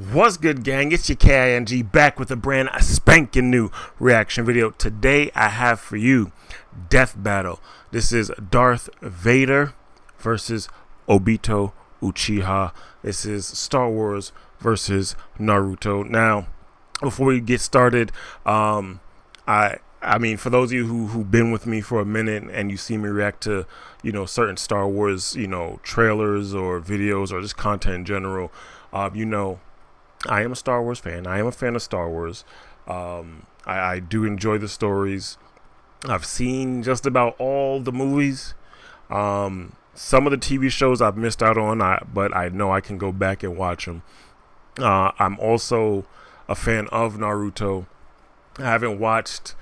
What's good, gang? It's your KING back with a brand spanking new reaction video. Today I have for you Death Battle. This is Darth Vader versus Obito Uchiha. This is Star Wars versus Naruto. Now, before we get started, I mean, for those of you who've been with me for a minute and you see me react to, certain Star Wars, trailers or videos or just content in general, I am a Star Wars fan. I am a fan of Star Wars. I do enjoy the stories. I've seen just about all the movies. Some of the TV shows I've missed out on, but I know I can go back and watch them. I'm also a fan of Naruto. I haven't watched,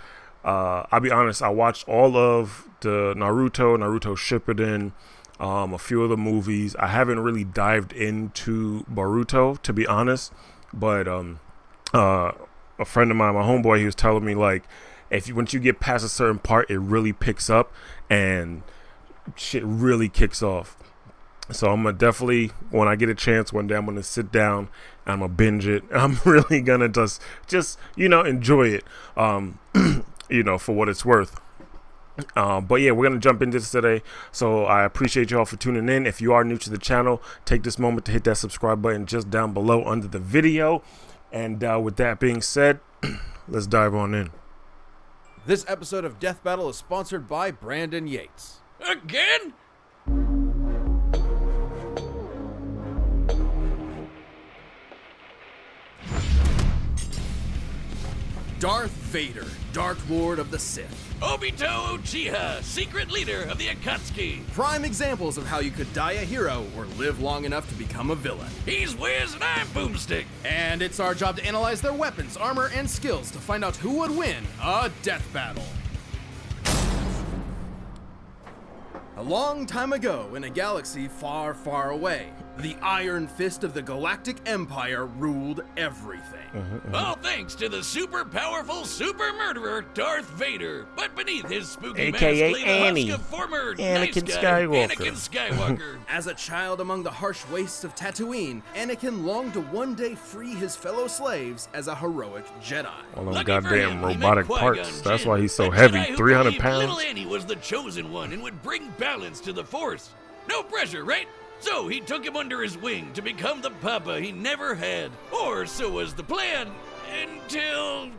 I'll be honest, I watched all of the Naruto Shippuden, a few of the movies. I haven't really dived into Boruto, to be honest, but a friend of mine, my homeboy, he was telling me, like, once you get past a certain part, it really picks up and shit really kicks off. So I'm gonna definitely, when I get a chance one day, I'm gonna sit down and I'm gonna binge it. I'm really gonna just enjoy it, for what it's worth. But yeah, we're going to jump into this today. So I appreciate you all for tuning in. If you are new to the channel, take this moment to hit that subscribe button just down below under the video. And with that being said, let's dive on in. This episode of Death Battle is sponsored by Brandon Yates. Again? Darth Vader, Dark Lord of the Sith. Obito Uchiha, secret leader of the Akatsuki. Prime examples of how you could die a hero or live long enough to become a villain. He's Wiz and I'm Boomstick. And it's our job to analyze their weapons, armor, and skills to find out who would win a death battle. A long time ago, in a galaxy far, far away, the Iron Fist of the Galactic Empire ruled everything. All thanks to the super powerful super murderer Darth Vader. But beneath his spooky AKA mask lay the Annie. husk of former Anakin nice guy, Skywalker. Anakin Skywalker. As a child among the harsh wastes of Tatooine, Anakin longed to one day free his fellow slaves as a heroic Jedi. All those Lucky for goddamn him, he robotic met parts. Qui-Gon That's Jinn, why he's so a heavy, Jedi who 300 believed pounds. Little Annie was the chosen one and would bring balance to the Force. No pressure, right? So he took him under his wing to become the papa he never had. Or so was the plan, until...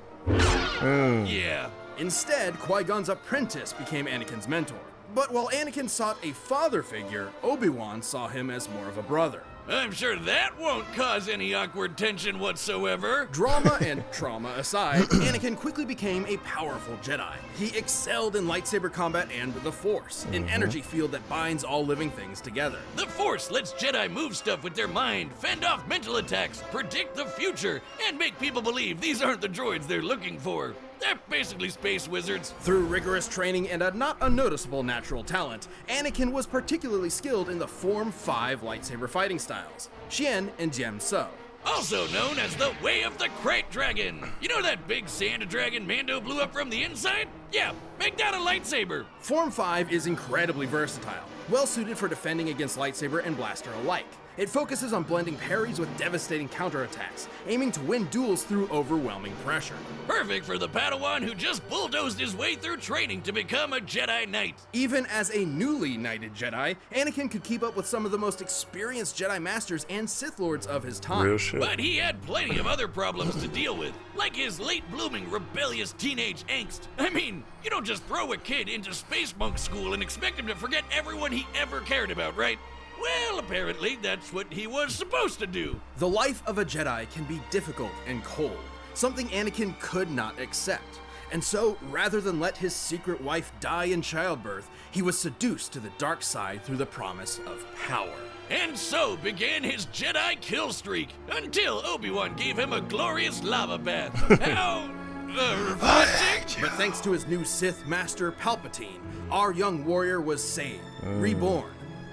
Yeah. Instead, Qui-Gon's apprentice became Anakin's mentor. But while Anakin sought a father figure, Obi-Wan saw him as more of a brother. I'm sure that won't cause any awkward tension whatsoever. Drama and trauma aside, Anakin quickly became a powerful Jedi. He excelled in lightsaber combat and the Force, an energy field that binds all living things together. The Force lets Jedi move stuff with their mind, fend off mental attacks, predict the future, and make people believe these aren't the droids they're looking for. They're basically space wizards. Through rigorous training and a not unnoticeable natural talent, Anakin was particularly skilled in the Form 5 lightsaber fighting styles, Xian and Jem So. Also known as the Way of the Crate Dragon. You know that big sand dragon Mando blew up from the inside? Yeah, make that a lightsaber. Form 5 is incredibly versatile, well suited for defending against lightsaber and blaster alike. It focuses on blending parries with devastating counterattacks, aiming to win duels through overwhelming pressure. Perfect for the Padawan who just bulldozed his way through training to become a Jedi Knight. Even as a newly knighted Jedi, Anakin could keep up with some of the most experienced Jedi Masters and Sith Lords of his time. Real shit. But he had plenty of other problems to deal with, like his late-blooming rebellious teenage angst. I mean, you don't just throw a kid into space monk school and expect him to forget everyone he ever cared about, right? Well, apparently that's what he was supposed to do. The life of a Jedi can be difficult and cold, something Anakin could not accept. And so, rather than let his secret wife die in childbirth, he was seduced to the dark side through the promise of power. And so began his Jedi kill streak, until Obi-Wan gave him a glorious lava bath. How refreshing! But thanks to his new Sith Master Palpatine, our young warrior was saved, reborn,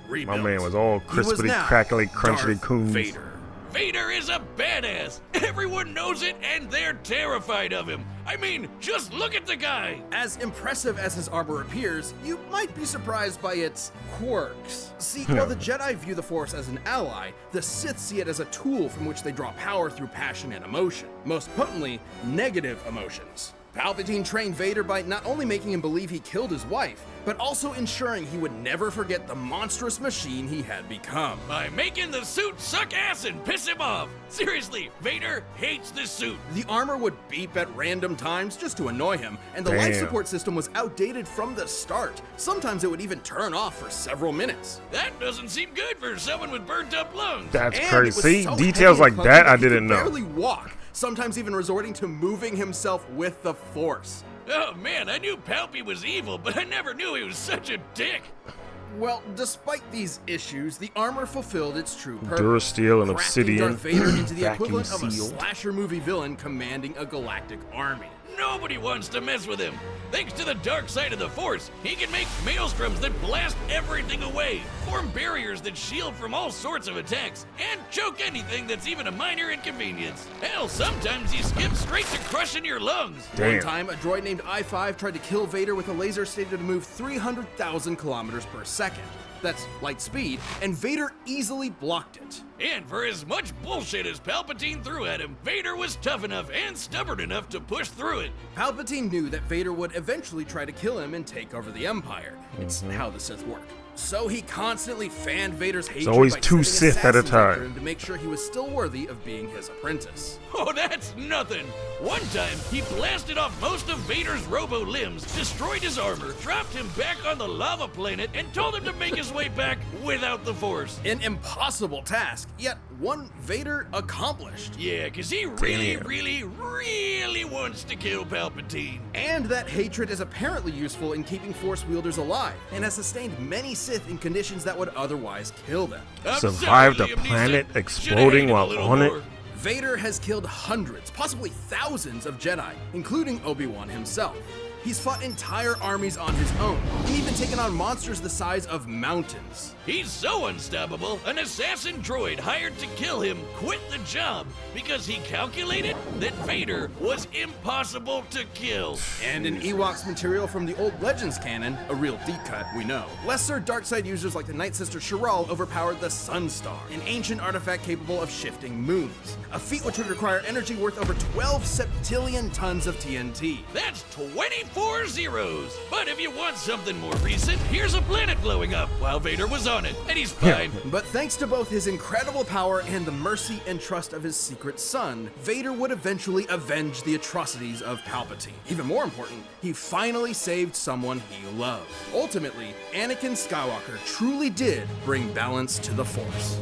rebuilt. My man was all He was crispity, now crackly, crunchy Darth coons. Vader. Vader is a badass. Everyone knows it and they're terrified of him. I mean, just look at the guy. As impressive as his armor appears, you might be surprised by its quirks. See, while the Jedi view the Force as an ally, the Sith see it as a tool from which they draw power through passion and emotion. Most potently, negative emotions. Palpatine trained Vader by not only making him believe he killed his wife, but also ensuring he would never forget the monstrous machine he had become. By making the suit suck ass and piss him off. Seriously, Vader hates this suit. The armor would beep at random times just to annoy him, and the life Damn. support system was outdated from the start. Sometimes it would even turn off for several minutes. That doesn't seem good for someone with burnt up lungs. That's And crazy. it was See, so details heavy and like clunky that I he could didn't know. barely walk, sometimes even resorting to moving himself with the Force. Oh man, I knew Palpy was evil, but I never knew he was such a dick. Well, despite these issues, the armor fulfilled its true purpose. Durasteel and crafting obsidian, Darth Vader into the vacuum equivalent of a sealed. slasher movie villain commanding a galactic army. Nobody wants to mess with him. Thanks to the dark side of the Force, he can make maelstroms that blast everything away, form barriers that shield from all sorts of attacks, and choke anything that's even a minor inconvenience. Hell, sometimes he skips straight to crushing your lungs. Damn. One time, a droid named I-5 tried to kill Vader with a laser stated to move 300,000 kilometers per second. That's light speed, and Vader easily blocked it. And for as much bullshit as Palpatine threw at him, Vader was tough enough and stubborn enough to push through it. Palpatine knew that Vader would eventually try to kill him and take over the Empire. It's how the Sith work. So he constantly fanned Vader's hatred always by two sending Sith at a assassins after time. him to make sure he was still worthy of being his apprentice. Oh, that's nothing. One time, he blasted off most of Vader's robo limbs, destroyed his armor, dropped him back on the lava planet, and told him to make his way back without the Force. An impossible task, yet one Vader accomplished. Yeah, 'cause he really, Damn. really wants to kill Palpatine. And that hatred is apparently useful in keeping Force wielders alive, and has sustained many Sith in conditions that would otherwise kill them. I'm Survived sorry, a Liam planet Neeson. exploding Should've hated while a little on it? more. Vader has killed hundreds, possibly thousands of Jedi, including Obi-Wan himself. He's fought entire armies on his own, and even taken on monsters the size of mountains. He's so unstoppable, an assassin droid hired to kill him quit the job because he calculated that Vader was impossible to kill. And in Ewok's material from the old Legends canon, a real deep cut, we know, lesser darkside users like the Night Sister Shiral overpowered the Sunstar, an ancient artifact capable of shifting moons, a feat which would require energy worth over 12 septillion tons of TNT. That's 24 zeros. But if you want something more recent, here's a planet blowing up while Vader was on it, and he's fine. But thanks to both his incredible power and the mercy and trust of his secret son, Vader would eventually avenge the atrocities of Palpatine. Even more important, he finally saved someone he loved. Ultimately, Anakin Skywalker truly did bring balance to the Force.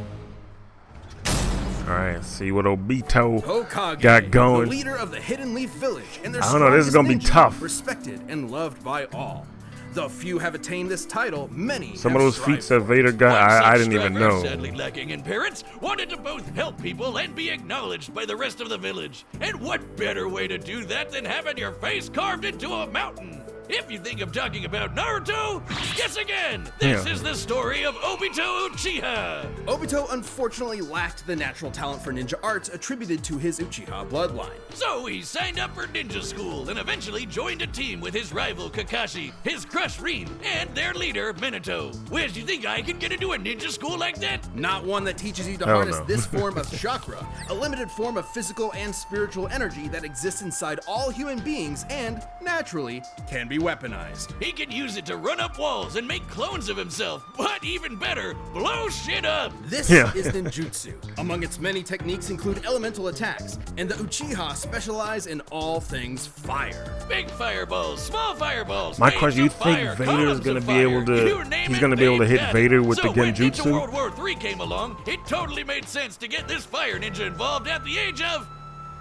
Alright, see what Obito Hokage, got going. the leader of the Hidden Leaf Village, and their I don't know, this is strongest gonna be ninja, tough. respected and loved by all. Though few have attained this title, many Some have of those strived feats that for it. Vader got, One I such didn't even striver, know. sadly lacking in parents, wanted to both help people and be acknowledged by the rest of the village. And what better way to do that than having your face carved into a mountain? If you think I'm talking about Naruto, guess again! This Yeah. is the story of Obito Uchiha! Obito unfortunately lacked the natural talent for ninja arts attributed to his Uchiha bloodline. So he signed up for ninja school and eventually joined a team with his rival Kakashi, his crush Rin, and their leader Minato. Where do you think I could get into a ninja school like that? Not one that teaches you to Hell harness no. this form of chakra, a limited form of physical and spiritual energy that exists inside all human beings and, naturally, can be weaponized. He can use it to run up walls and make clones of himself, but even better, blow shit up! This Yeah. is ninjutsu. Among its many techniques include elemental attacks, and the Uchiha specialize in all things fire. Big fireballs, small fireballs. My waves question, you of think fire, Vader is columns gonna of be able fire. to- You name he's it, gonna be able to they've hit got it. Vader with the So when genjutsu? Ninja World War III came along, it totally made sense to get this fire ninja involved at the age of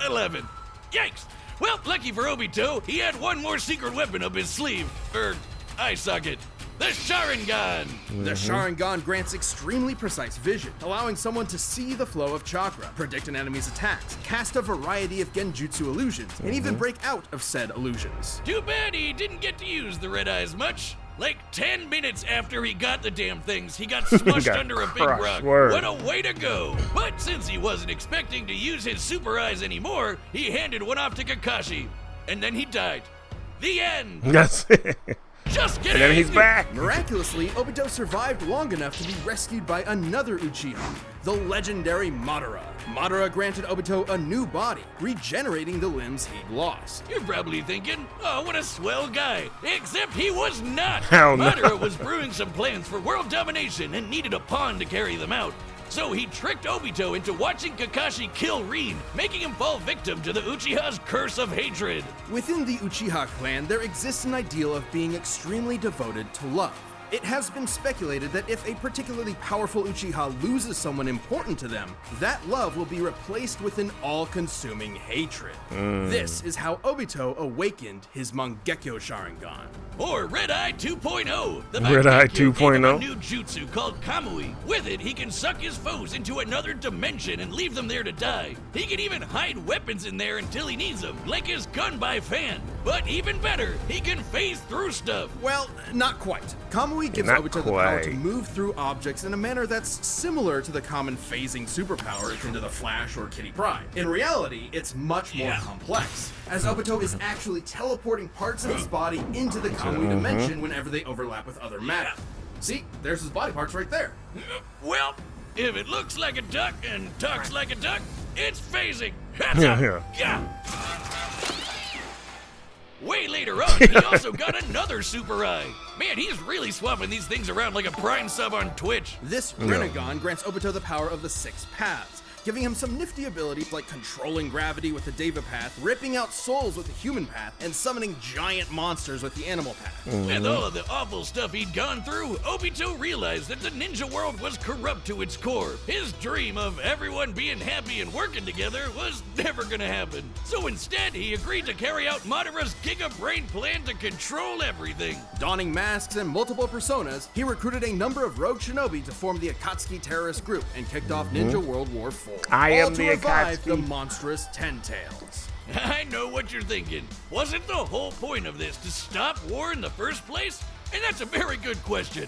11. Yikes! Well, lucky for Obito, he had one more secret weapon up his sleeve, eye socket. The Sharingan! The Sharingan grants extremely precise vision, allowing someone to see the flow of chakra, predict an enemy's attacks, cast a variety of genjutsu illusions, and even break out of said illusions. Too bad he didn't get to use the red eyes much. Like 10 minutes after he got the damn things, he got smushed Got under a big crushed, rock. word. What a way to go! But since he wasn't expecting to use his super eyes anymore, he handed one off to Kakashi. and then he died. The end. Yes. Just kidding. And then he's back. Miraculously, Obito survived long enough to be rescued by another Uchiha, the legendary Madara. Madara granted Obito a new body, regenerating the limbs he'd lost. You're probably thinking, oh, what a swell guy. Except he was not. Hell no. Madara was brewing some plans for world domination and needed a pawn to carry them out. So he tricked Obito into watching Kakashi kill Rin, making him fall victim to the Uchiha's curse of hatred. Within the Uchiha clan, there exists an ideal of being extremely devoted to love. It has been speculated that if a particularly powerful Uchiha loses someone important to them, that love will be replaced with an all-consuming hatred. This is how Obito awakened his Mangekyo Sharingan. Or Red Eye 2.0. The Red Eye Mangekyo gave him 2.0? a new jutsu called Kamui. With it, he can suck his foes into another dimension and leave them there to die. He can even hide weapons in there until he needs them, like his gun by fan. But even better, he can phase through stuff. Well, not quite. Kamui gives Not Obito the power to quite. move through objects in a manner that's similar to the common phasing superpower akin to the Flash or Kitty Pryde. In reality, it's much more complex, as Obito is actually teleporting parts of his body into the Kamui dimension whenever they overlap with other matter. See, there's his body parts right there. Well, if it looks like a duck and talks like a duck, it's phasing. That's Yeah. Way later on, he also got another super eye. Man, he's really swapping these things around like a Prime sub on Twitch. This Rinnegan grants Obito the power of the 6 paths, giving him some nifty abilities like controlling gravity with the Deva path, ripping out souls with the human path, and summoning giant monsters with the animal path. With all of the awful stuff he'd gone through, Obito realized that the ninja world was corrupt to its core. His dream of everyone being happy and working together was never gonna happen. So instead, he agreed to carry out Madara's Giga Brain plan to control everything. Donning masks and multiple personas, he recruited a number of rogue shinobi to form the Akatsuki terrorist group and kicked off Ninja World War IV. I all am to the revive Akatsuki. the monstrous Ten Tails. I know what you're thinking. Wasn't the whole point of this to stop war in the first place? And that's a very good question.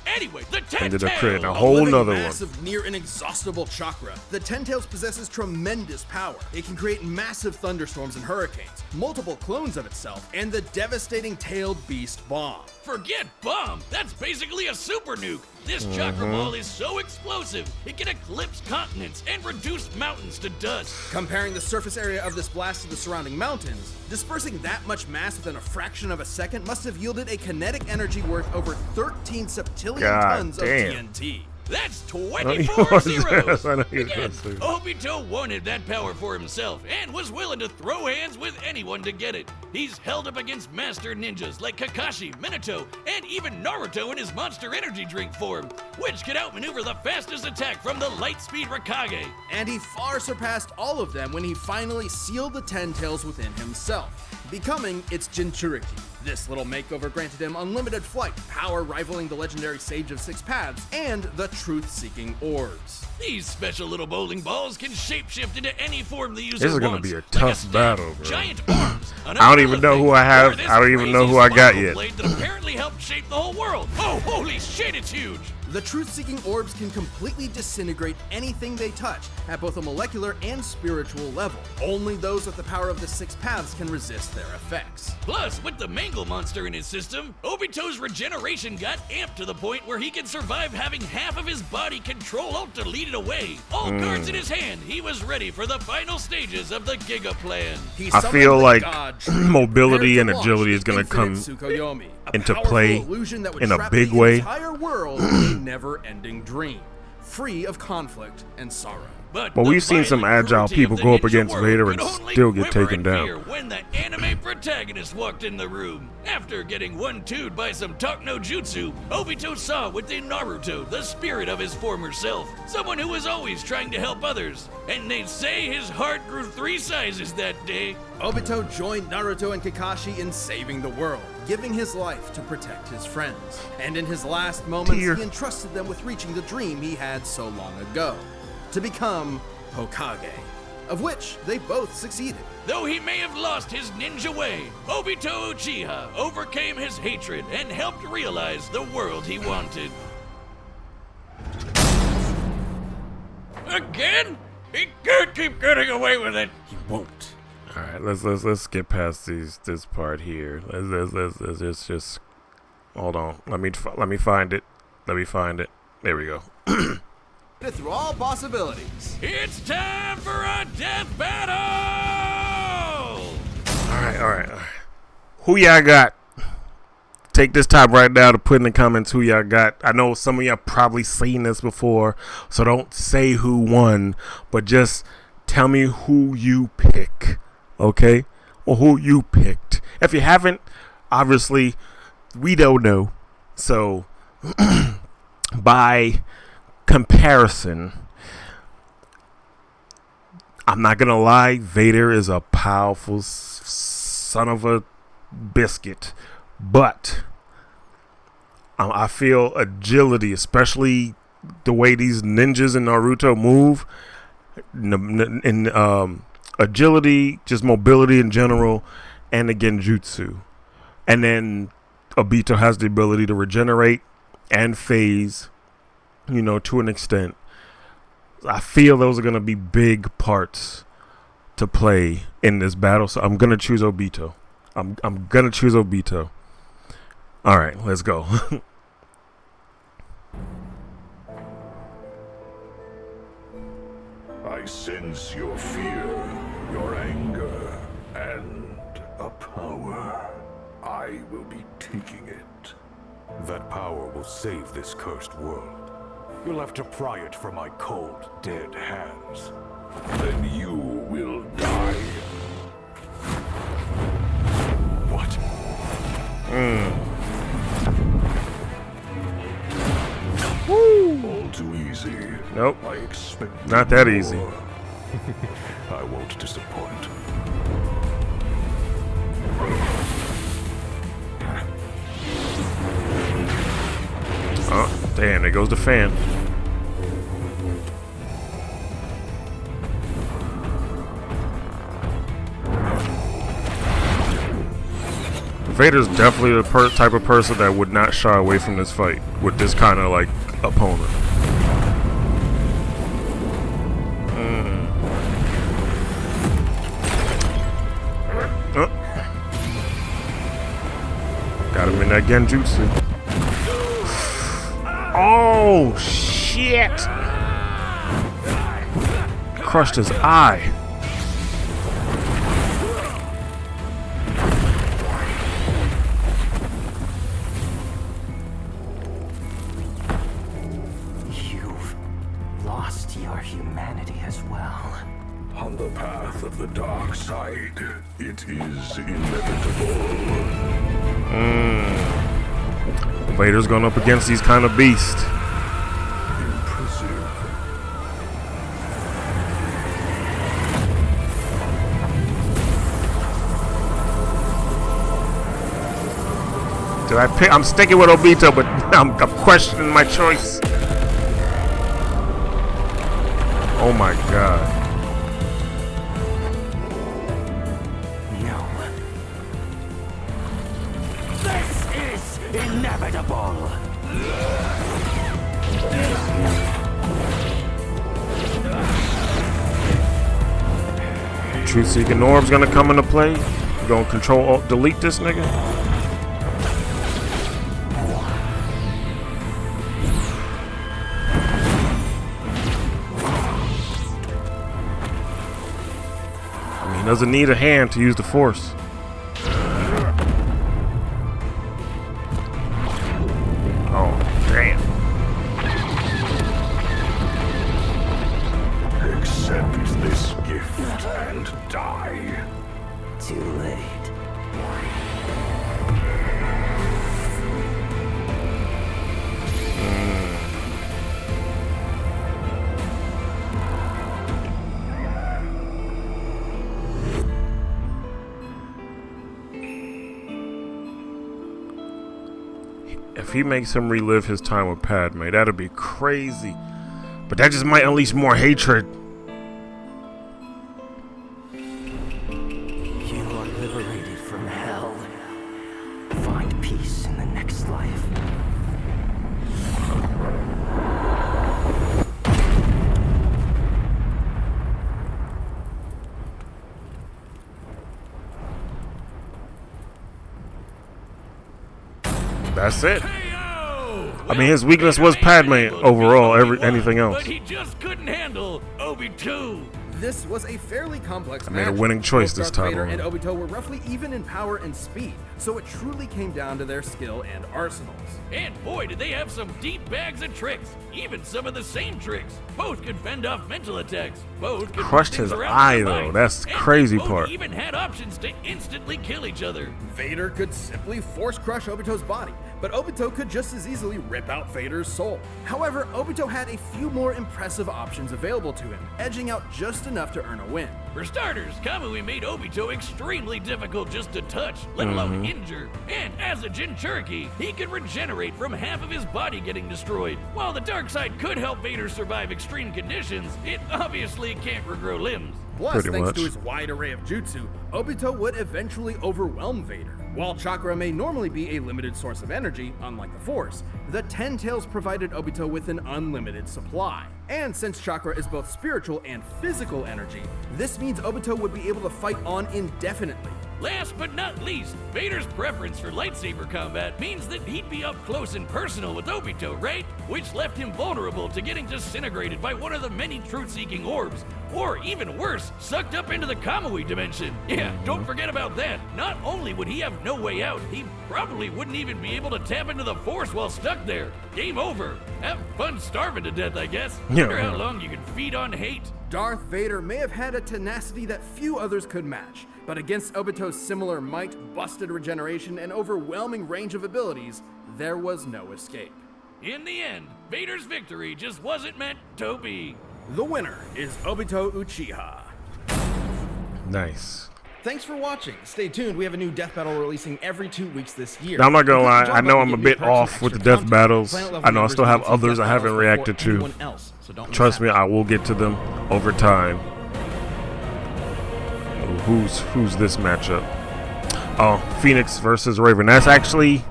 Anyway, the Ten Ended up Tails. creating a A whole living nother mass one. of near inexhaustible chakra, the Ten Tails possesses tremendous power. It can create massive thunderstorms and hurricanes, multiple clones of itself, and the devastating tailed beast bomb. Forget bomb. That's basically a super nuke. This chakra ball is so explosive, it can eclipse continents and reduce mountains to dust. Comparing the surface area of this blast to the surrounding mountains, dispersing that much mass within a fraction of a second must have yielded a kinetic energy worth over 13 septillion God tons damn. of TNT. That's you 24 was- zeros. I know you was Again, gonna say. Obito wanted that power for himself and was willing to throw hands with anyone to get it. He's held up against master ninjas like Kakashi, Minato, and even Naruto in his monster energy drink form, which could outmaneuver the fastest attack from the light speed Raikage. And he far surpassed all of them when he finally sealed the Ten Tails within himself, becoming its Jinchuriki. This little makeover granted him unlimited flight, power rivaling the legendary Sage of 6 Paths, and the truth-seeking orbs. These special little bowling balls can shapeshift into any form the user This is gonna wants, be a like tough staff, battle, bro. Giant arms, an I don't even know who I have. or this I don't even know crazy who I got sparkle yet. blade that apparently helped shape the whole world. Oh, holy shit, it's huge! The truth-seeking orbs can completely disintegrate anything they touch at both a molecular and spiritual level. Only those with the power of the 6 Paths can resist their effects. Plus, with the Mangle monster in his system, Obito's regeneration got amped to the point where he can survive having half of his body control Alt-Delete it away. All cards in his hand, he was ready for the final stages of the Giga Plan. He I summoned feel the like god mobility prepared and to launch agility the is gonna infinite come Tsukuyomi, a into powerful play illusion that would in a trap big the way. entire world in a never-ending dream, free of conflict and sorrow. But Well, the we've seen some violent agile cruelty people of the go up ninja against world Vader could and only still get quiver taken in down. fear when the anime protagonist walked in the room. After getting 1-2'd by some talk no jutsu, Obito saw within Naruto the spirit of his former self, someone who was always trying to help others. And they say his heart grew 3 sizes that day. Obito joined Naruto and Kakashi in saving the world, giving his life to protect his friends. And in his last moments, Tear. he entrusted them with reaching the dream he had so long ago, to become Hokage, of which they both succeeded. Though he may have lost his ninja way, Obito Uchiha overcame his hatred and helped realize the world he wanted. Again? He can't keep getting away with it. He won't. All right, let's get past this part here. Let's just hold on. Let me find it. Let me find it. There we go. Through all possibilities. It's time for a death battle! All right. Who y'all got? Take this time right now to put in the comments who y'all got. I know some of y'all probably seen this before, so don't say who won, but just tell me who you pick, okay? Or who you picked. If you haven't, obviously, we don't know. So, by comparison, I'm not gonna lie, Vader is a powerful son of a biscuit, but I feel agility, especially the way these ninjas in Naruto move, in agility, just mobility in general, and the genjutsu. And then Obito has the ability to regenerate and phase, you know, to an extent. I feel those are going to be big parts to play in this battle, so I'm going to choose Obito. I'm going to choose Obito. All right, let's go. I sense your fear, your anger, and a power. I will be taking it. That power will save this cursed world. You'll have to pry it from my cold, dead hands. Then you will die. What? All too easy. Nope. I expect Not that easy. more. I won't disappoint. Oh, damn, there goes the fan. Vader's definitely the type of person that would not shy away from this fight with this kind of like opponent. Got him in that genjutsu. Oh shit! Crushed his eye. You've lost your humanity as well. On the path of the dark side, it is inevitable. Vader's going up against these kind of beasts. Impressive. Did I pick? I'm sticking with Obito, but I'm questioning my choice. Oh my god. No. This is inevitable. Truth-seeking orb's gonna come into play. You gonna control alt delete this nigga? I mean, he doesn't need a hand to use the force. Oh, damn. Accept this gift and die. Too late. If he makes him relive his time with Padme, that'd be crazy. But that just might unleash more hatred. You are liberated from hell. Find peace in the next life. That's it. Hey-o! I mean, his weakness Vader was may have been Padme able to overall. beat Obi-Wan, Anything else. But he just couldn't handle Obito. This was a fairly complex made a match. winning choice Both this Darth time Vader and around. Obito were roughly even in power and speed, so it truly came down to their skill and arsenals. And boy, did they have some deep bags of tricks. Even some of the same tricks. Both could fend off mental attacks. Both could Crushed move things his around eye, with their though. mind. That's the And crazy both part. even had options to instantly kill each other. Vader could simply force crush Obito's body, but Obito could just as easily rip out Vader's soul. However, Obito had a few more impressive options available to him, edging out just enough to earn a win. For starters, Kamui made Obito extremely difficult just to touch, let alone injure. And as a Jinchuriki, he could regenerate from half of his body getting destroyed. While the dark side could help Vader survive extreme conditions, it obviously can't regrow limbs. Plus, Pretty thanks much. to his wide array of jutsu, Obito would eventually overwhelm Vader. While chakra may normally be a limited source of energy, unlike the Force, the Ten Tails provided Obito with an unlimited supply. And since chakra is both spiritual and physical energy, this means Obito would be able to fight on indefinitely. Last but not least, Vader's preference for lightsaber combat means that he'd be up close and personal with Obito, right? Which left him vulnerable to getting disintegrated by one of the many truth-seeking orbs, or even worse, sucked up into the Kamui dimension. Yeah, don't forget about that. Not only would he have no way out, he probably wouldn't even be able to tap into the Force while stuck there. Game over. Have fun starving to death, I guess. Yeah. Wonder how long you can feed on hate. Darth Vader may have had a tenacity that few others could match, but against Obito's similar might, busted regeneration, and overwhelming range of abilities, there was no escape. In the end, Vader's victory just wasn't meant to be. The winner is Obito Uchiha. Nice. Thanks for watching. Stay tuned. We have a new death battle releasing every 2 weeks this year. Now, I'm not gonna lie. Join I know button I'm to a get bit new perks and off with the extra death content. battles. Planet Level I know I members still have can see others death I haven't battles reacted before to. anyone else, so don't miss Trust out. me, I will get to them over time. Who's this matchup? Oh, Phoenix versus Raven. It's actually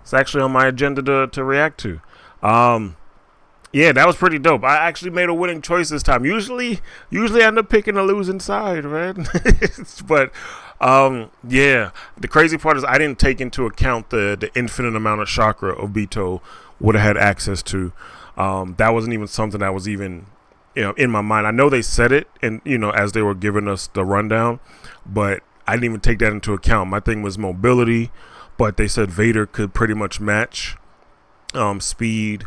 on my agenda to react to. Yeah, that was pretty dope. I actually made a winning choice this time. Usually I end up picking a losing side, man. But yeah, the crazy part is I didn't take into account the infinite amount of chakra Obito would have had access to. That wasn't even something that was even, in my mind. I know they said it, and as they were giving us the rundown, but I didn't even take that into account. My thing was mobility, but they said Vader could pretty much match speed.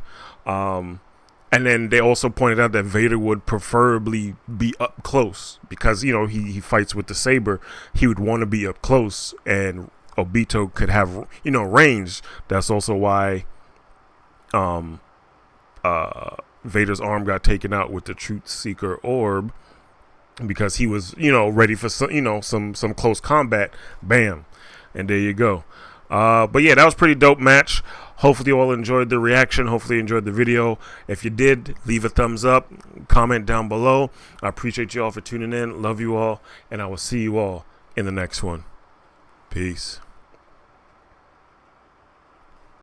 And then they also pointed out that Vader would preferably be up close because, he fights with the saber. He would want to be up close, and Obito could have, range. That's also why Vader's arm got taken out with the Truth Seeker orb, because he was, ready for some close combat. Bam. And there you go. But yeah, that was a pretty dope match. Hopefully you all enjoyed the reaction. Hopefully you enjoyed the video. If you did, leave a thumbs up, comment down below. I appreciate you all for tuning in. Love you all, and I will see you all in the next one. Peace.